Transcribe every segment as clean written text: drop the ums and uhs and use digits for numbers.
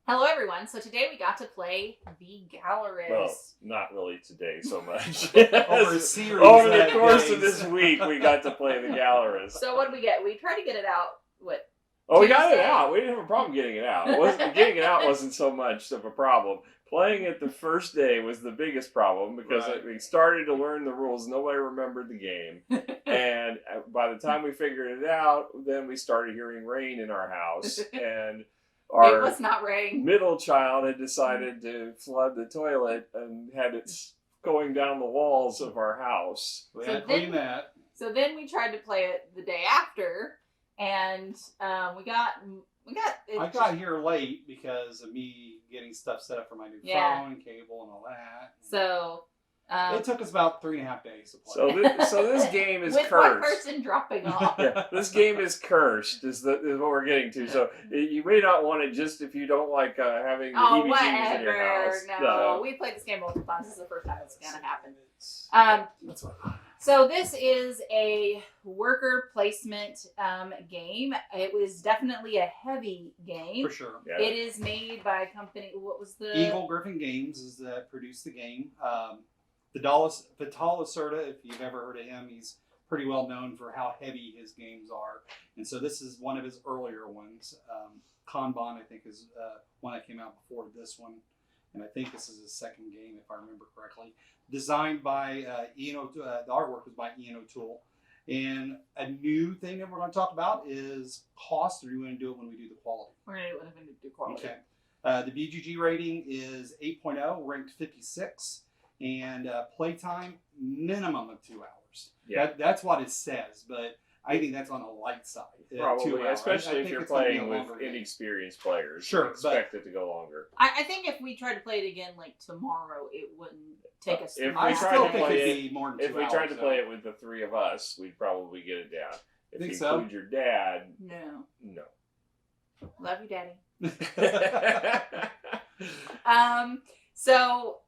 Hello, everyone. So today we got to play the Gallerist. Well, not really today so much. Over a series Over the of course days. of this week, we got to play the Gallerist. So what did we get? We tried to get it out. What? Oh, we got it Tuesday. out. We didn't have a problem getting it out. Getting it out wasn't so much of a problem. Playing it the first day was the biggest problem because we started to learn the rules. Nobody remembered the game. And by the time we figured it out, then we started hearing rain in our house. And It our was not rain. middle child had decided to flood the toilet and had it going down the walls of our house. We So had to clean that. So then we tried to play it the day after, and we got. I got here late because of me getting stuff set up for my new phone and cable and all that. So it took us about 3.5 days to play. So this game is with cursed. one person dropping off. Yeah, this game is cursed. Is what we're getting to. So you may not want it just if you don't like having the Oh, heebie-jeebies in your whatever. house. No, we played this game multiple times. This is the first time it's gonna happen. That's what. So this is a worker placement game. It was definitely a heavy game. For sure. Yeah. It is made by a company. What was the Eagle Griffin Games is produced the game. Vital Lacerda, if you've ever heard of him, he's pretty well known for how heavy his games are. And so this is one of his earlier ones. Kanban, I think, is one that came out before this one. And I think this is his second game, if I remember correctly. Designed by Ian O'Toole. The artwork was by Ian O'Toole. And a new thing that we're going to talk about is cost, or are you going to do it when we do the quality? We're gonna do it when we do quality. Okay. The BGG rating is 8.0, ranked 56. And playtime, minimum of 2 hours. Yeah. That's what it says, but I think that's on the light side. 2 Probably, hours. especially I if think you're it's gonna be a playing with longer game. inexperienced players. Sure, expect it to go longer. I think if we tried to play it again like tomorrow, it wouldn't take us. If I we still tried to think play it'd it- be more than 2 If we hours. tried to play it with the three of us, we'd probably get it down. If Think you so? include your dad, No, no. love you, Daddy. So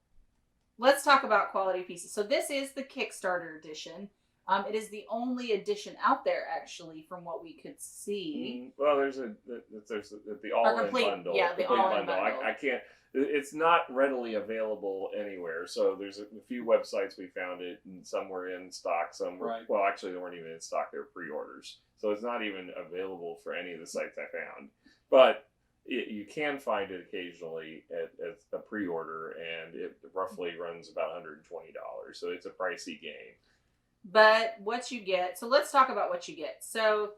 let's talk about quality pieces. So this is the Kickstarter edition. It is the only edition out there, actually, from what we could see. Well, there's the all-in complete- bundle. yeah, the complete all-in bundle. I can't. It's not readily available anywhere. So there's a few websites we found it, and some were in stock. Some were, Right. well, actually they weren't even in stock. They were pre-orders. So it's not even available for any of the sites I found. But you can find it occasionally at a pre-order, and it roughly runs about $120. So it's a pricey game. But what you get, so let's talk about what you get. So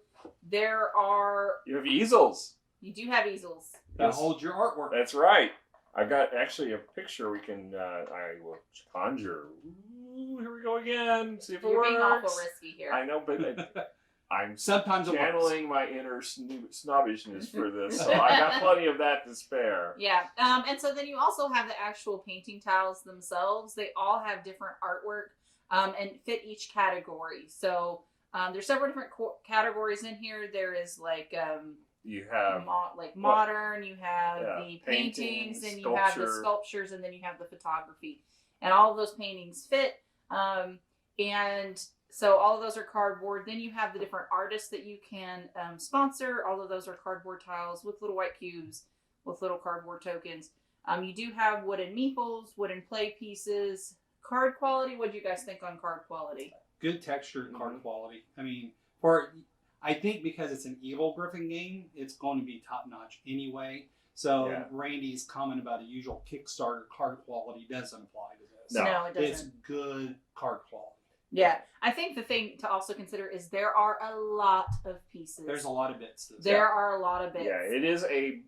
there are, You have easels. you do have easels. That holds your artwork. That's right. I've got actually a picture we can. I will conjure. Ooh, here we go again. See if it You're works. being awful risky here. I know, but I'm Sometimes it works. channeling my inner snobbishness for this, so I got plenty of that to spare. Yeah, and so then you also have the actual painting tiles themselves. They all have different artwork and fit each category. So there's several different categories in here. There is like You have modern, you have the paintings, and you have the sculptures, and then you have the photography. And all of those paintings fit. And so all of those are cardboard. Then you have the different artists that you can sponsor. All of those are cardboard tiles with little white cubes with little cardboard tokens. You do have wooden meeples, wooden play pieces. Card quality, what do you guys think on card quality? Good textured card Mhm. quality. I mean, I think because it's an Evil Griffin game, it's going to be top notch anyway. So Yeah. Randy's comment about a usual Kickstarter card quality doesn't apply to this. No. It It's doesn't. good card quality. Yeah. I think the thing to also consider is there are a lot of pieces. There's a lot of bits to this. There are a lot of bits. Yeah, it is a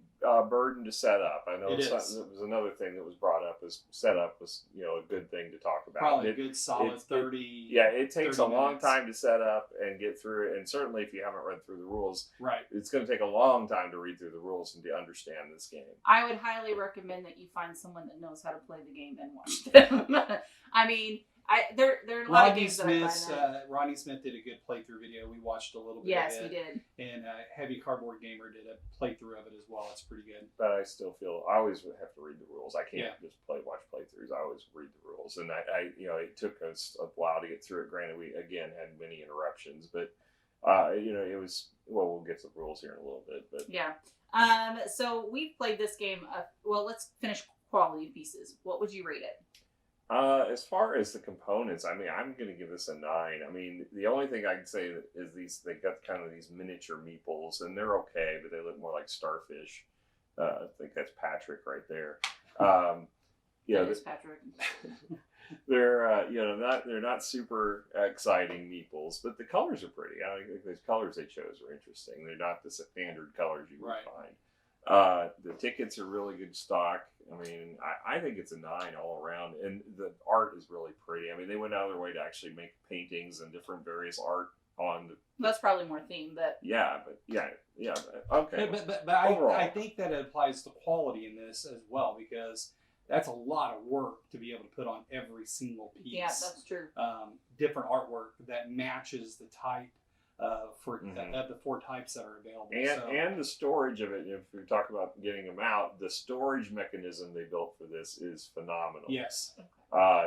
burden to set up. I know It it is. was another thing that was brought up. Is setup was a good thing to talk about. Probably a good solid it- 30. Yeah, it takes a 30 long minutes. time to set up and get through it, and certainly if you haven't read through the rules, Right. it's going to take a long time to read through the rules and to understand this game. I would highly recommend that you find someone that knows how to play the game and watch them. I mean, there are a lot of games that I find that. Ronnie Smith did a good playthrough video. We watched a little bit Yes, of we it. did. And Heavy Cardboard Gamer did a playthrough of it as well. It's pretty good. But I still feel I always have to read the rules. I can't Yeah. just watch playthroughs. I always read the rules, and I it took us a while to get through it. Granted, we again had many interruptions, but It was, well, we'll get to the rules here in a little bit, but yeah. So we've played this game. Well, let's finish quality pieces. What would you rate it? As far as the components, I mean, I'm going to give this a 9. I mean, the only thing I can say is they got kind of these miniature meeples, and they're okay, but they look more like starfish. I think that's Patrick right there. That is Patrick. They're they're not super exciting meeples, but the colors are pretty. I think the colors they chose are interesting. They're not the standard colors you would find. The tickets are really good stock. I mean, I think it's a 9 all around, and the art is really pretty. I mean, they went out of their way to actually make paintings and different various art on the. That's probably more theme, but okay. But I think that it applies to quality in this as well, because that's a lot of work to be able to put on every single piece. Yeah, that's true. Different artwork that matches the type of the 4 types that are available. And the storage of it, if we talk about getting them out, the storage mechanism they built for this is phenomenal. Yes.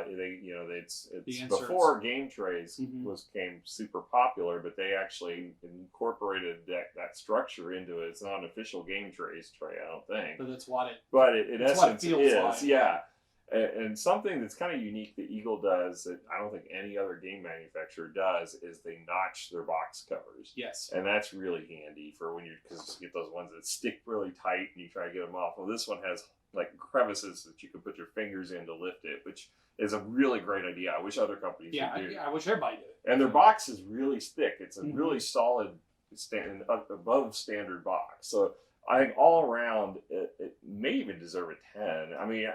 It's before game trays came super popular, but they actually incorporated that structure into it. It's not an official game trays tray, I don't think. But that's what it. But it in essence feels is, like. yeah. And something that's kind of unique that Eagle does that I don't think any other game manufacturer does is they notch their box covers. Yes. And that's really handy for when because you get those ones that stick really tight and you try to get them off. Well, this one has like crevices that you can put your fingers in to lift it, which is a really great idea. I wish other companies would do. Yeah, I wish everybody did. And their box is really thick. It's a really solid, above standard box. So I think all around, it may even deserve a 10. I mean,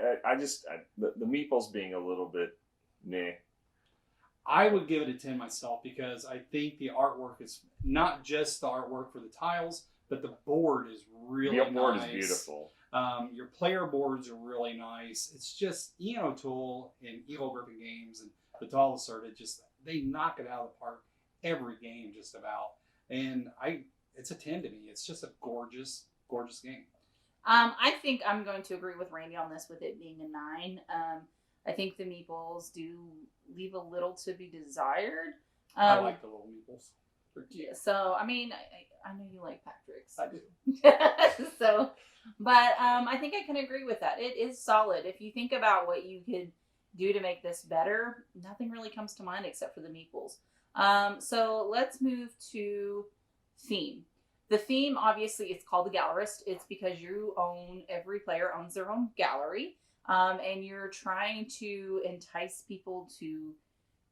the meeples being a little bit meh. I would give it a 10 myself, because I think the artwork is not just the artwork for the tiles, but the board is really nice. The board is beautiful. Your player boards are really nice. It's just Tool and Eagle Griffin Games and Vital Asserted, they knock it out of the park every game just about. And it's a 10 to me. It's just a gorgeous game. I think I'm going to agree with Randy on this, with it being a 9. I think the meeples do leave a little to be desired. I like the little meeples. Yeah, so I mean, I know you like Patrick's. I do. So, but I think I can agree with that. It is solid. If you think about what you could do to make this better, nothing really comes to mind except for the meeples. So let's move to theme. The theme, obviously, it's called the Gallerist. It's because every player owns their own gallery, and you're trying to entice people to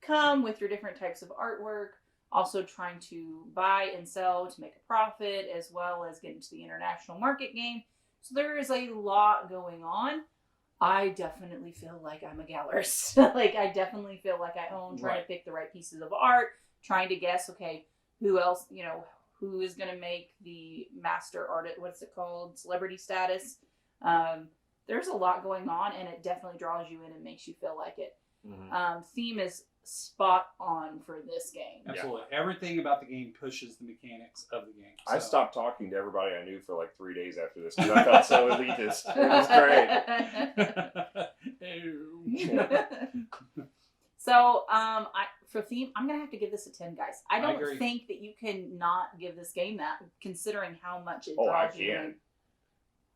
come with your different types of artwork, also trying to buy and sell to make a profit, as well as get into the international market game. So there is a lot going on. I definitely feel like I'm a gallerist. I definitely feel like I own, trying to pick the right pieces of art, trying to guess, okay, who else, who is going to make the master artist, what's it called, celebrity status. There's a lot going on, and it definitely draws you in and makes you feel like it. Mm-hmm. Theme is spot on for this game. Absolutely. Yeah. Everything about the game pushes the mechanics of the game. So. I stopped talking to everybody I knew for like 3 days after this because I felt so elitist. It was great. So, for theme, I'm gonna have to give this a 10, guys. I don't think that you can not give this game that, considering how much it draws you in.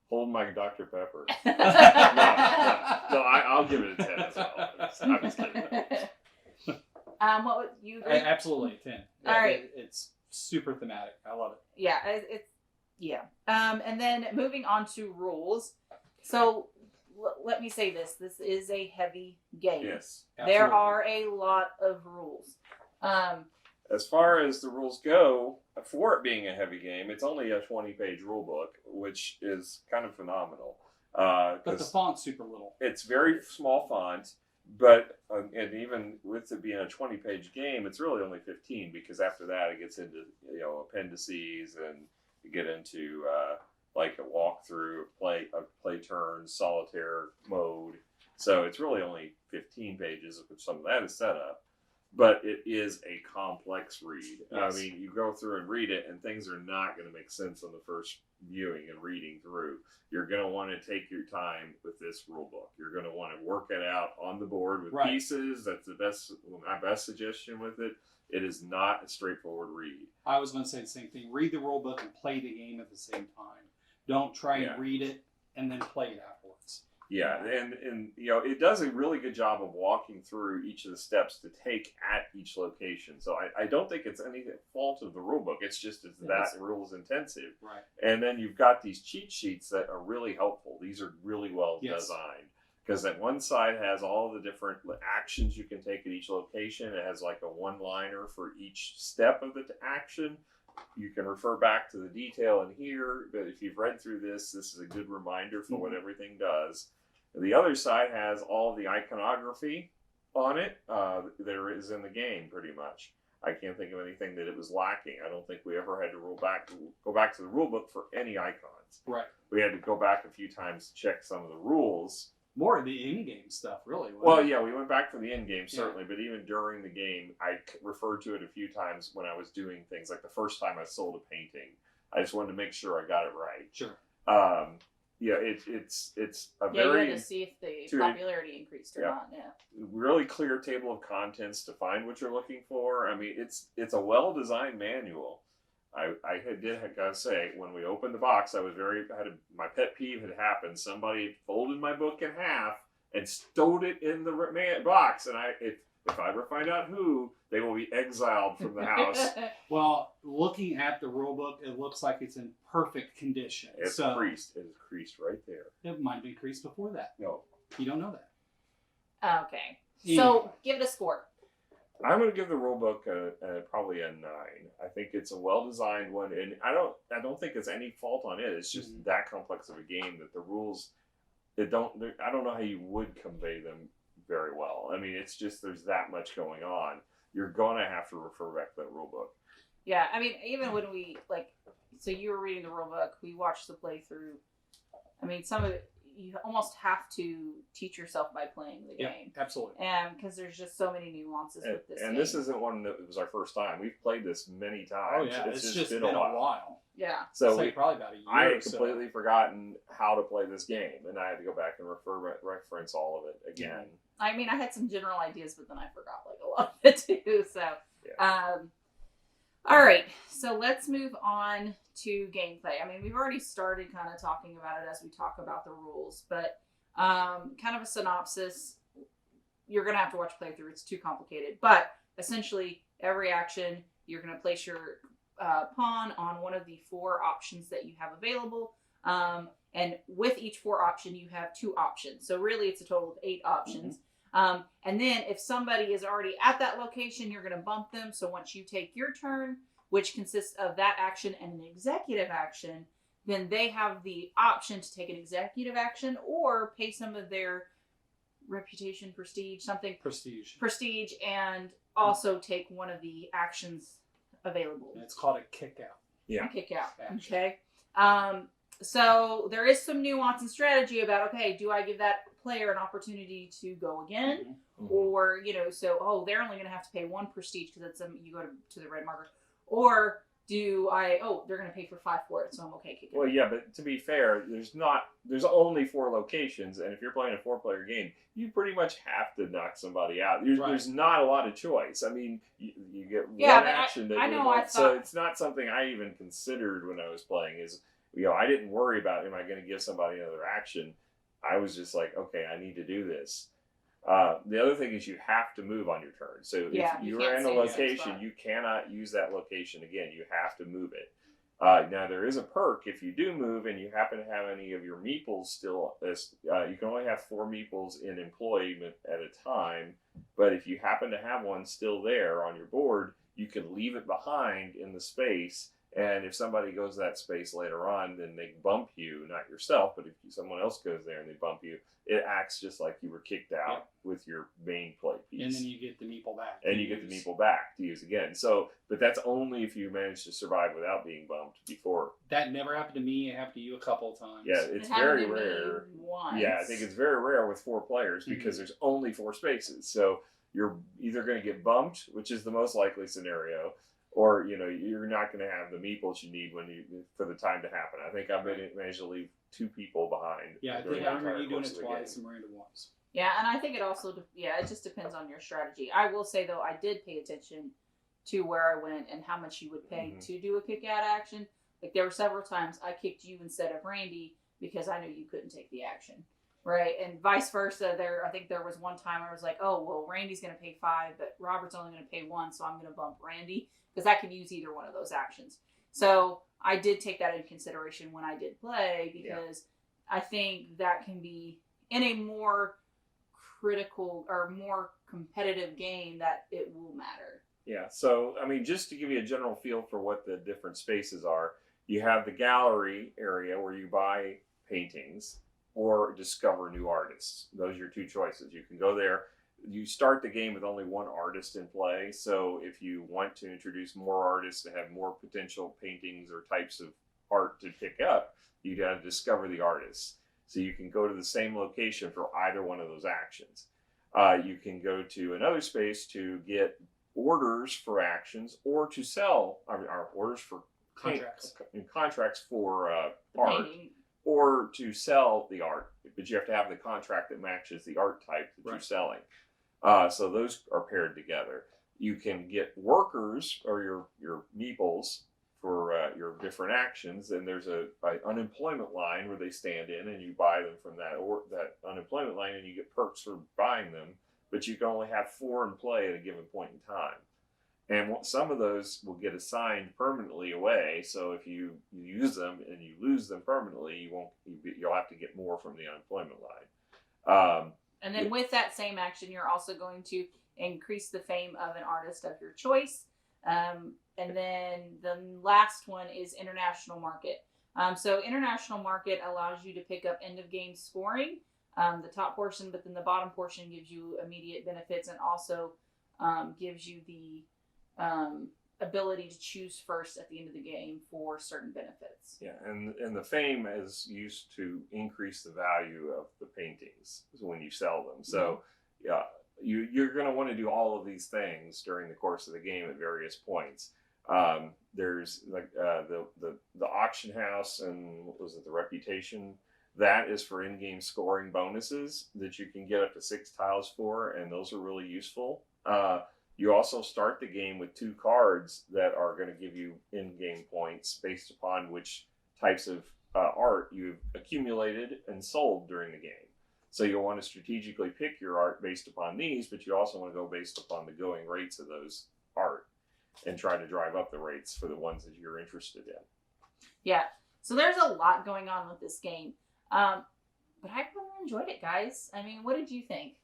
Hold my Dr. Pepper. No, I'll give it a 10 as well. I'm just kidding. What would you agree? Absolutely, 10. All right. It's super thematic. I love it. Yeah, and then moving on to rules. So let me say this. This is a heavy game. Yes. Absolutely. There are a lot of rules. As far as the rules go, for it being a heavy game, it's only a 20-page rule book, which is kind of phenomenal. But the font's super little. It's very small font, but and even with it being a 20-page game, it's really only 15, because after that it gets into appendices, and you get into like a walkthrough, play turns, solitaire mode. So it's really only 15 pages, which some of that is set up. But it is a complex read. Yes. I mean, you go through and read it, and things are not going to make sense on the first viewing and reading through. You're going to want to take your time with this rule book. You're going to want to work it out on the board with pieces. That's my best suggestion with it. It is not a straightforward read. I was going to say the same thing. Read the rule book and play the game at the same time. Don't try and read it and then play it afterwards. Yeah, and it does a really good job of walking through each of the steps to take at each location. So I don't think it's any fault of the rule book. It's just that rules intensive. Right. And then you've got these cheat sheets that are really helpful. These are really well designed. Because that one side has all the different actions you can take at each location. It has like a one-liner for each step of the action. You can refer back to the detail in here, but if you've read through this is a good reminder for what everything does. The other side has all the iconography on it. There is in the game, pretty much. I can't think of anything that it was lacking. I don't think we ever had to go back to the rule book for any icons. Right. We had to go back a few times to check some of the rules. More of the in-game stuff, really. Well, yeah, we went back for the in-game, certainly, but even during the game, I referred to it a few times when I was doing things. Like the first time I sold a painting, I just wanted to make sure I got it right. Sure. It's a very... you had to see if the popularity increased or not, really clear table of contents to find what you're looking for. I mean, it's a well-designed manual. I gotta say, when we opened the box, my pet peeve had happened. Somebody had folded my book in half and stowed it in the box, and if I ever find out who, they will be exiled from the house. Well, looking at the rule book, it looks like it's in perfect condition. It's creased. It is creased right there. It might have been creased before that. No. You don't know that. Okay. So, give it a score. I'm going to give the rule book probably a 9. I think it's a well-designed one, and I don't think it's any fault on it. It's just that complex of a game that the rules, I don't know how you would convey them very well. I mean, it's just there's that much going on. You're going to have to refer back to that rule book. Yeah, I mean, even when we so you were reading the rule book, we watched the playthrough. I mean, some of it, you almost have to teach yourself by playing the game. Absolutely. And because there's just so many nuances with this game. And this isn't one that was our first time. We've played this many times. Oh, yeah. It's just been a while. Yeah. So probably about a year I had completely forgotten how to play this game, and I had to go back and reference all of it again. I mean, I had some general ideas, but then I forgot a lot of it too. So, all right. So let's move on to gameplay. I mean, we've already started kind of talking about it as we talk about the rules, but kind of a synopsis. You're going to have to watch playthrough. It's too complicated. But essentially, every action, you're going to place your pawn on one of the 4 options that you have available. And with each 4 option, you have 2 options. So really, it's a total of 8 options. And then if somebody is already at that location, you're going to bump them. So once you take your turn, which consists of that action and an executive action, then they have the option to take an executive action or pay some of their reputation, prestige, and also take one of the actions available. And it's called a kick out. Yeah. A kick out. Okay. So there is some nuance and strategy about, okay, do I give that player an opportunity to go again? Or, they're only going to have to pay 1 prestige because it's you go to the red marker. Or do I, they're going to pay for 5 for it, so I'm okay kicking. Well, yeah, but to be fair, there's only 4 locations, and if you're playing a 4-player game, you pretty much have to knock somebody out. There's not a lot of choice. I mean, you get one action so it's not something I even considered when I was playing. I didn't worry about, am I going to give somebody another action? I was just like, okay, I need to do this. The other thing is you have to move on your turn. So if you're in a location, you cannot use that location again. You have to move it. Now, there is a perk. If you do move and you happen to have any of your meeples still, you can only have 4 meeples in employment at a time. But if you happen to have one still there on your board, you can leave it behind in the space. And if somebody goes to that space later on, then they bump you, not yourself, but if someone else goes there and they bump you, it acts just like you were kicked out with your main play piece. And then you get the meeple back. And you get the meeple back to use again. So, but that's only if you manage to survive without being bumped before. That never happened to me. It happened to you a couple of times. Yeah, it's very rare. Yeah, I think it's very rare with 4 players because there's only 4 spaces. So you're either going to get bumped, which is the most likely scenario, or you're not going to have the meeples you need for the time to happen. I think I've managed to leave 2 people behind. Yeah, I think I remember you doing it twice and random once. Yeah, and I think it also it just depends on your strategy. I will say though, I did pay attention to where I went and how much you would pay to do a kick out action. Like there were several times I kicked you instead of Randy because I knew you couldn't take the action. Right. And vice versa. I think there was one time I was like, oh, well, Randy's going to pay 5, but Robert's only going to pay 1. So I'm going to bump Randy because I could use either one of those actions. So I did take that into consideration when I did play because I think that can be in a more critical or more competitive game that it will matter. Yeah. So, I mean, just to give you a general feel for what the different spaces are, you have the gallery area where you buy paintings or discover new artists. Those are your two choices. You can go there. You start the game with only one artist in play. So if you want to introduce more artists to have more potential paintings or types of art to pick up, you got to discover the artists. So you can go to the same location for either one of those actions. You can go to another space to get orders for actions or to sell orders for contracts for art. Or to sell the art, but you have to have the contract that matches the art type that you're selling. So those are paired together. You can get workers or your meeples for your different actions, and there's an unemployment line where they stand in, and you buy them from that unemployment line, and you get perks for buying them. But you can only have 4 in play at a given point in time. And some of those will get assigned permanently away. So if you use them and you lose them permanently, you'll have to get more from the unemployment line. And then with that same action, you're also going to increase the fame of an artist of your choice. And then the last one is international market. So international market allows you to pick up end of game scoring, the top portion, but then the bottom portion gives you immediate benefits and also gives you the ability to choose first at the end of the game for certain benefits. Yeah, and the fame is used to increase the value of the paintings when you sell them. So you're going to want to do all of these things during the course of the game at various points. There's like the auction house and what was it, the reputation. That is for in-game scoring bonuses that you can get up to 6 tiles for, and those are really useful. You also start the game with 2 cards that are going to give you in-game points based upon which types of art you've accumulated and sold during the game. So you'll want to strategically pick your art based upon these, but you also want to go based upon the going rates of those art and try to drive up the rates for the ones that you're interested in. Yeah, so there's a lot going on with this game. But I really enjoyed it, guys. I mean, what did you think?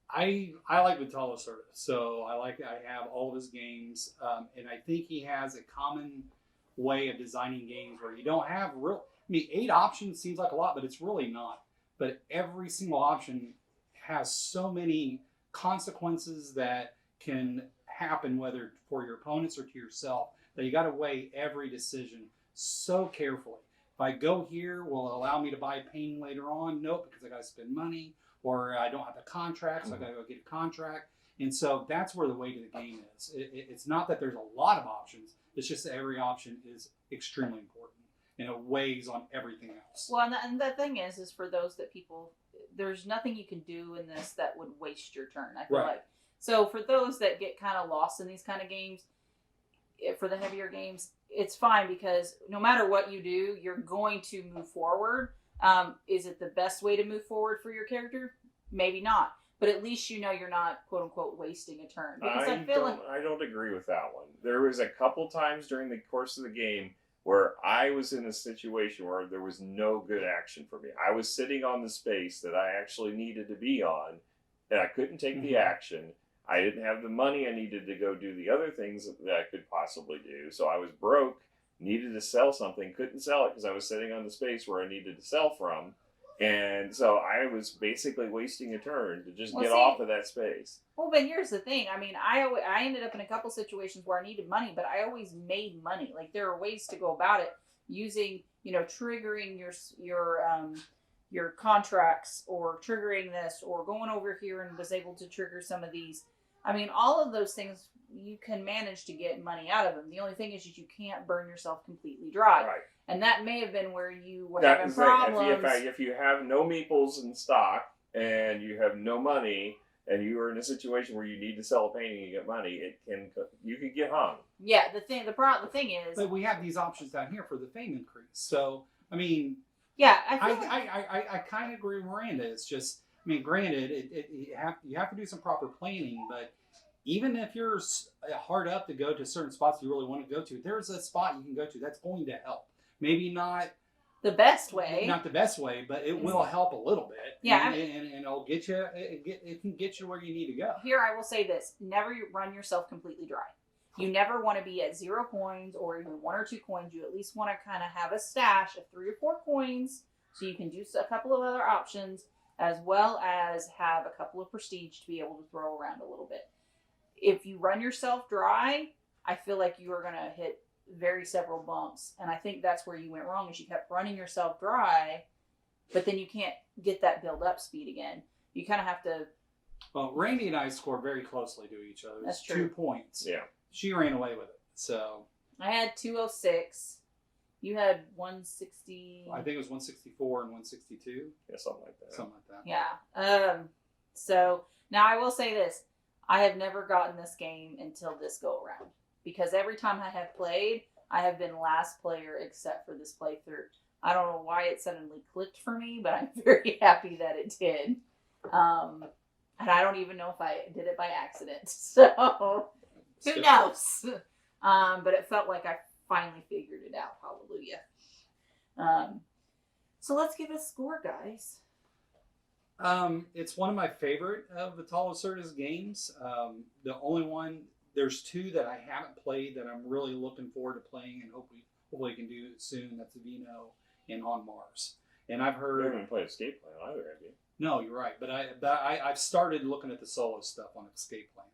I like Vitalis Service, so I have all of his games, and I think he has a common way of designing games where you don't have 8 options seems like a lot, but it's really not. But every single option has so many consequences that can happen, whether for your opponents or to yourself, that you got to weigh every decision so carefully. If I go here, will it allow me to buy a painting later on? Nope, because I got to spend money. Or I don't have the contract, so I got to go get a contract. And so that's where the weight of the game is. It's not that there's a lot of options. It's just that every option is extremely important. And it weighs on everything else. Well, and the thing is for those that there's nothing you can do in this that would waste your turn, I feel like. So for those that get kind of lost in these kind of games, for the heavier games, it's fine because no matter what you do, you're going to move forward. Is it the best way to move forward for your character? Maybe not. But at least you know you're not, quote unquote, wasting a turn. Because I don't agree with that one. There was a couple times during the course of the game where I was in a situation where there was no good action for me. I was sitting on the space that I actually needed to be on, and I couldn't take the action. I didn't have the money I needed to go do the other things that I could possibly do. So I was broke, needed to sell something, couldn't sell it because I was sitting on the space where I needed to sell from. And so I was basically wasting a turn to just get off of that space. Well, but here's the thing. I mean, I ended up in a couple situations where I needed money, but I always made money. Like there are ways to go about it using, triggering your contracts or triggering this or going over here and was able to trigger some of these. I mean, all of those things you can manage to get money out of them. The only thing is that you can't burn yourself completely dry. Right. And that may have been where you were having problems. If you have no meeples in stock and you have no money, and you are in a situation where you need to sell a painting and get money, you can get hung. Yeah, the thing is, but we have these options down here for the fame increase. So I mean, yeah, I kind of agree with Miranda. It's just, I mean, granted, you have to do some proper planning, but even if you're hard up to go to certain spots you really want to go to, there's a spot you can go to that's going to help. Maybe not the best way, but it will help a little bit. Yeah, and it'll get you. It can get you where you need to go. Here, I will say this: never run yourself completely dry. You never want to be at 0 coins or even 1 or 2 coins. You at least want to kind of have a stash of 3 or 4 coins so you can do a couple of other options, as well as have a couple of prestige to be able to throw around a little bit. If you run yourself dry, I feel like you are going to hit several bumps. And I think that's where you went wrong, is you kept running yourself dry, but then you can't get that build up speed again. You kind of have to. Well, Randy and I scored very closely to each other. That's true. 2 points. Yeah. She ran away with it. So I had 206. You had 160. I think it was 164 and 162. Yeah, something like that. Yeah. So now I will say this: I have never gotten this game until this go around, because every time I have played, I have been last player except for this playthrough. I don't know why it suddenly clicked for me, but I'm very happy that it did. And I don't even know if I did it by accident. So who knows? But it felt like I finally figured it out. Hallelujah. So let's give a score, guys. It's one of my favorite of the Tall Lacerda's games. The only one, there's 2 that I haven't played that I'm really looking forward to playing, and hopefully we can do it soon. That's Vino and On Mars. And I've heard. You haven't played Escape Plan either, have you? No, you're right. But I've started looking at the solo stuff on Escape Plan.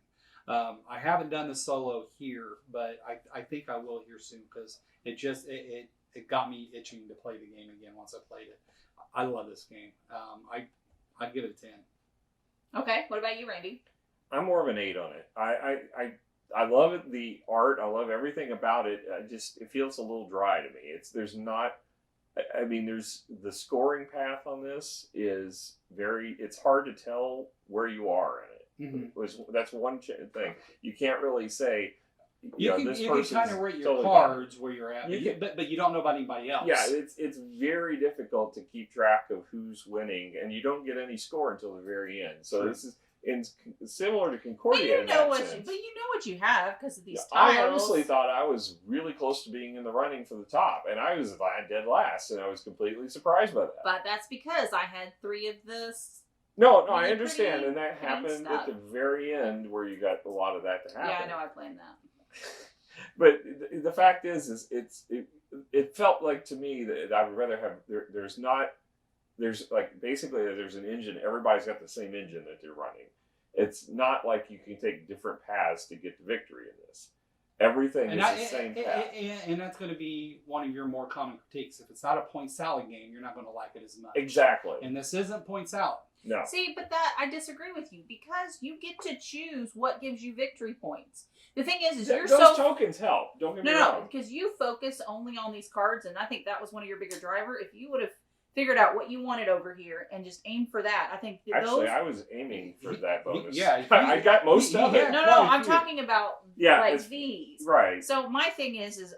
I haven't done the solo here, but I think I will here soon, because it got me itching to play the game again once I played it. I love this game. I'd give it a 10. Okay. What about you, Randy? I'm more of an 8 on it. I love it. The art, I love everything about it. It feels a little dry to me. There's the scoring path on this is it's hard to tell where you are in it. Mm-hmm. That's one thing. You can't really say, you can kind of rate your cards where you're at, but you don't know about anybody else. Yeah, it's very difficult to keep track of who's winning, and you don't get any score until the very end. So this is similar to Concordia. But you know what you have because of these tiles. I honestly thought I was really close to being in the running for the top, and I was dead last, and I was completely surprised by that. But that's because I had 3 of this. No, I understand, and that happened at the very end where you got a lot of that to happen. Yeah, I know, I planned that. But the fact is it felt like to me that I would rather have there's an engine. Everybody's got the same engine that they're running. It's not like you can take different paths to get to victory in this. Everything is the same path. And that's going to be one of your more common critiques. If it's not a point salad game, you're not going to like it as much. Exactly. And this isn't point salad. No. See, but that I disagree with you, because you get to choose what gives you victory points. The thing is those tokens help. Don't get me wrong. No, because you focus only on these cards, and I think that was one of your bigger driver. If you would have figured out what you wanted over here and just aimed for that, I think I was aiming for that bonus. Yeah, I got most of it. No, I'm talking about these. Right. So my thing is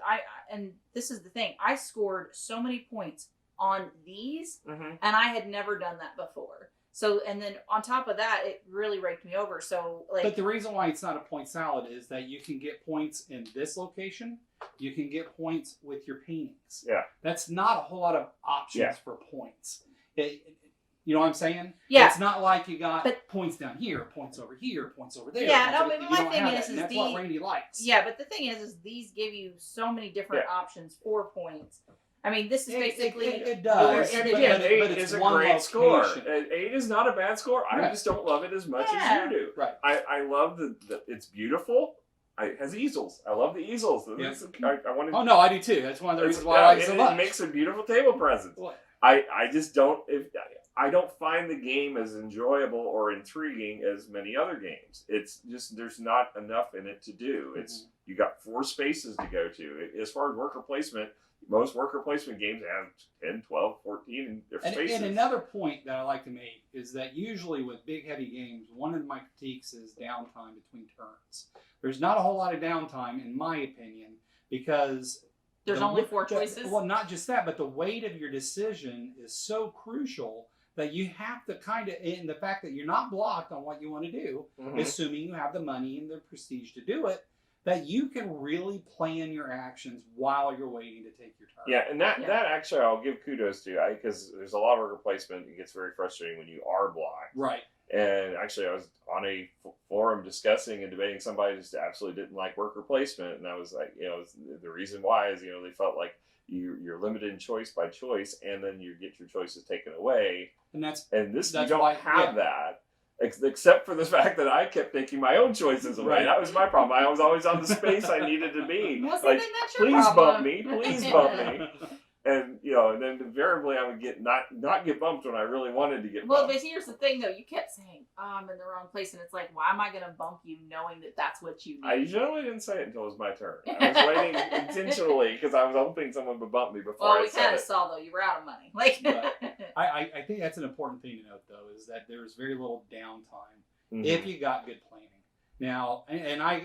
and this is the thing, I scored so many points on these, and I had never done that before. So, and then on top of that, it really raked me over. So, but the reason why it's not a point salad is that you can get points in this location. You can get points with your paintings. Yeah. That's not a whole lot of options for points. You know what I'm saying? Yeah. It's not like you got points down here, points over here, points over there. Yeah, no, but my thing is that's what Randy likes. Yeah, but the thing is these give you so many different options for points. I mean, this is basically... It does. But again, 8 is a great score. 8 is not a bad score. I just don't love it as much as you do. Right. I love it's beautiful. It has easels. I love the easels. Yeah. I do too. That's one of the reasons why I like it so much. It makes a beautiful table presence. What? I just don't... I don't find the game as enjoyable or intriguing as many other games. It's just there's not enough in it to do. You got 4 spaces to go to. As far as worker placement, most worker placement games have 10, 12, 14 in their spaces. And another point that I like to make is that usually with big, heavy games, one of my critiques is downtime between turns. There's not a whole lot of downtime, in my opinion, because there's only 4 choices. Well, not just that, but the weight of your decision is so crucial that you have to kind of, in the fact that you're not blocked on what you want to do, assuming you have the money and the prestige to do it, that you can really plan your actions while you're waiting to take your turn. Yeah, and that actually I'll give kudos to, because there's a lot of worker placement. It gets very frustrating when you are blocked. Right. And actually, I was on a forum discussing and debating somebody just absolutely didn't like worker placement, and I was like, the reason why is they felt like you're limited in choice by choice, and then you get your choices taken away. And this you don't have that. Except for the fact that I kept taking my own choices away. Right. That was my problem. I was always on the space I needed to be. Well, like, that's your please problem. bump me, please bump me. And and then invariably I would get not get bumped when I really wanted to get bumped. Well, but here's the thing though, you kept saying, I'm in the wrong place, and it's like, why am I going to bump you knowing that that's what you need? I generally didn't say it until it was my turn. I was waiting intentionally because I was hoping someone would bump me before I said it. Well, we kind of saw though, you were out of money. I think that's an important thing to note though, is that there's very little downtime if you got good planning. Now, and I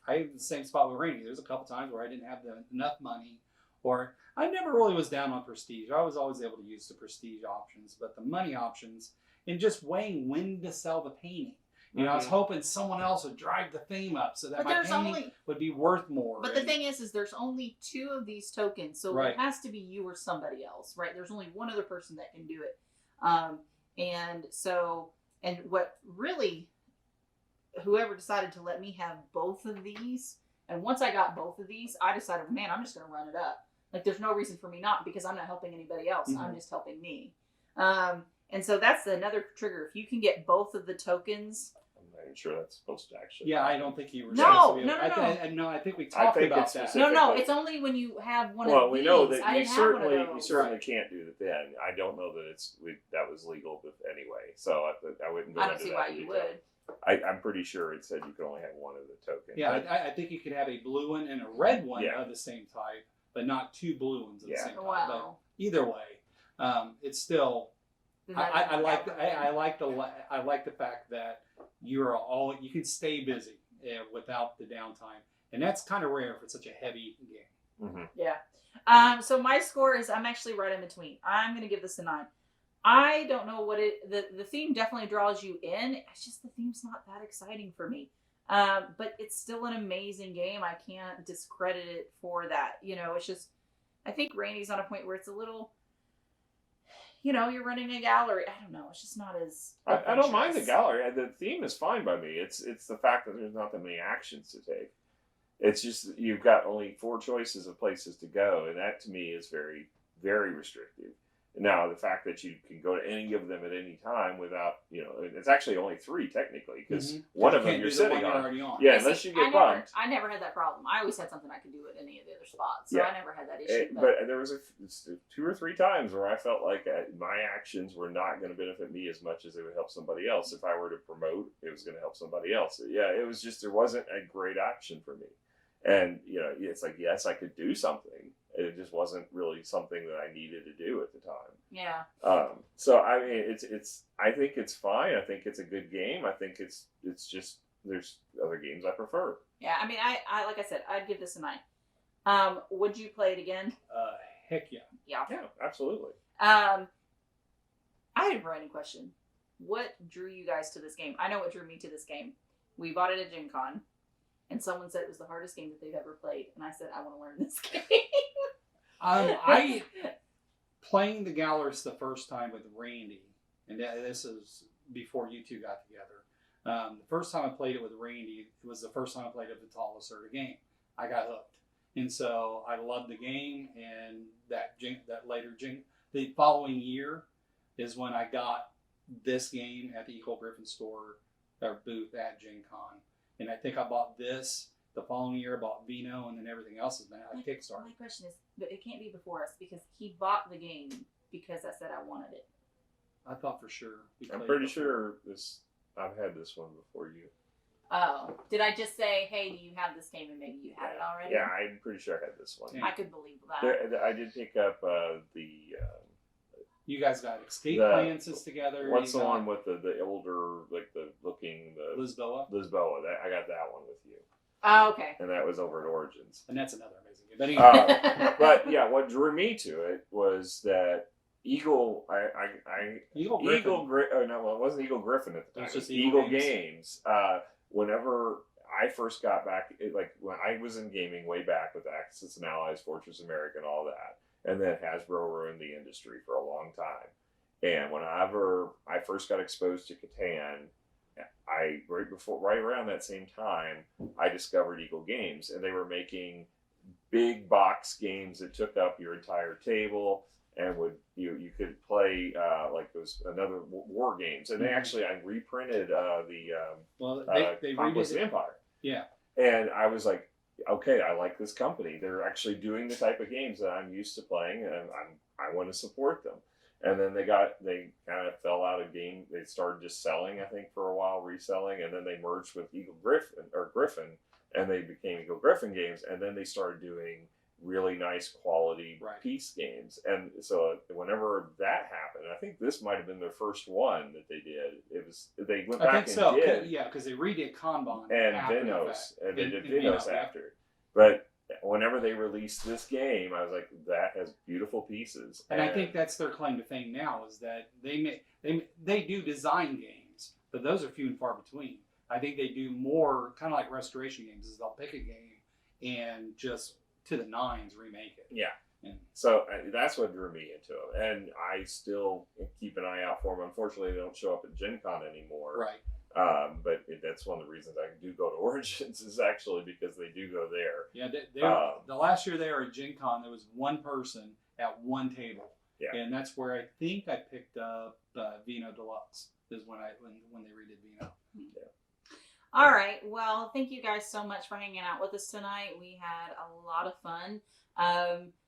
had the same spot with Randy. There's a couple times where I didn't have enough money, or I never really was down on prestige. I was always able to use the prestige options, but the money options, and just weighing when to sell the painting. I was hoping someone else would drive the fame up so that my painting would be worth more. But the thing is there's only 2 of these tokens, so it has to be you or somebody else, right? There's only one other person that can do it. And what really, whoever decided to let me have both of these, and once I got both of these, I decided, man, I'm just going to run it up. Like, there's no reason for me not, because I'm not helping anybody else. I'm just helping me. And so that's another trigger. If you can get both of the tokens. I'm not even sure that's supposed to actually. Yeah, I don't think you were. No. I think we talked about that. No, it's only when you have one of these. Well, we know that you certainly can't do that then. I don't know that that was legal anyway, so I wouldn't go I don't into see that why you would. I'm pretty sure it said you could only have one of the tokens. Yeah, I think you could have a blue one and a red one of the same type, but not 2 blue ones of the same type. Wow. But either way, it's still. I like the fact that you can stay busy without the downtime, and that's kind of rare for such a heavy game. Yeah. So my score is, I'm actually right in between. I'm going to give this a 9. I don't know what the theme definitely draws you in. It's just the theme's not that exciting for me. But it's still an amazing game. I can't discredit it for that. It's just, I think Randy's on a point where it's a little, you're running a gallery. I don't know. It's just not as. I don't mind the gallery. The theme is fine by me. It's the fact that there's not that many actions to take. It's just you've got only 4 choices of places to go, and that to me is very, very restrictive. Now, the fact that you can go to any of them at any time without, it's actually only 3 technically, because one of them you're sitting on. Yeah, unless you get bumped. I never had that problem. I always had something I could do at any of the other spots, so I never had that issue. But there was 2 or 3 times where I felt like my actions were not going to benefit me as much as they would help somebody else. If I were to promote, it was going to help somebody else. Yeah, it was just, there wasn't a great action for me. And, it's like, yes, I could do something. It just wasn't really something that I needed to do at the time. Yeah. So I mean, I think it's fine. I think it's a good game. I think it's just, there's other games I prefer. Yeah. I mean, I like I said, I'd give this a 9. Would you play it again? Heck yeah. Yeah, absolutely. I have a burning question. What drew you guys to this game? I know what drew me to this game. We bought it at Gen Con, and someone said it was the hardest game that they've ever played, and I said, I want to learn this game. I playing the Gallerist the first time with Randy, and this is before you two got together. The first time I played it with Randy, it was the first time I played a Vital Lacerda game. I got hooked, and so I loved the game. And the following year is when I got this game at the Equal Griffin store or booth at Gen Con, and I think I bought this. The following year, I bought Vino, and then everything else is now Kickstarter. My question is, but it can't be before us because he bought the game because I said I wanted it. I thought for sure. I'm pretty sure I've had this one before you. Oh, did I just say, hey, do you have this game? And maybe you had it already? Yeah, I'm pretty sure I had this one. I could believe that. I did pick up the... you guys got Escape Alliances together. What's the one with the older, like the looking... Lisboa? Lisboa. I got that one with you. Oh, okay. And that was over at Origins. And that's another amazing game. But anyway. But yeah, what drew me to it was that Eagle Griffin. No, it wasn't Eagle Griffin at the time. It was just Eagle Games. Whenever I first got back, like when I was in gaming way back with Axis and Allies, Fortress America, and all that, and then Hasbro ruined the industry for a long time. And whenever I first got exposed to Catan, right around that same time, I discovered Eagle Games, and they were making big box games that took up your entire table, and you could play like there was another war games, and they actually I reprinted they Conquest of the Empire. Yeah, and I was like, okay, I like this company. They're actually doing the type of games that I'm used to playing, and I want to support them. And then they kind of fell out of game. They started just selling, I think, for a while, reselling, and then they merged with Griffin, and they became Eagle Griffin Games, and then they started doing really nice quality piece games. And so whenever that happened, I think this might have been their first one that they did. They went back and did. Yeah, because they redid Kanban and Venos, and they did Venos after. But whenever they released this game, I was like, that has beautiful pieces. And I think that's their claim to fame now, is that they do design games, but those are few and far between. I think they do more kind of like restoration games, is they'll pick a game and just to the nines remake it. Yeah. So that's what drew me into them. And I still keep an eye out for them. Unfortunately, they don't show up at Gen Con anymore. Right. But that's one of the reasons I do go to Origins, is actually because they do go there. Yeah, the last year they were at Gen Con, there was one person at one table. Yeah. And that's where I think I picked up Vino Deluxe, is when they redid Vino. Yeah. All right. Well, thank you guys so much for hanging out with us tonight. We had a lot of fun.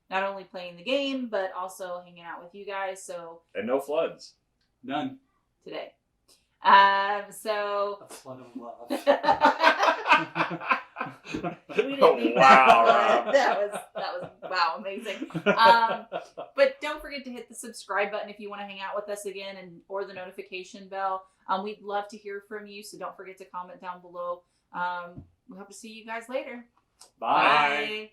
Not only playing the game, but also hanging out with you guys. And no floods. None. Today. A flood of love. We didn't need that. That was wow, amazing. But don't forget to hit the subscribe button if you want to hang out with us again, or the notification bell. We'd love to hear from you, so don't forget to comment down below. We hope to see you guys later. Bye.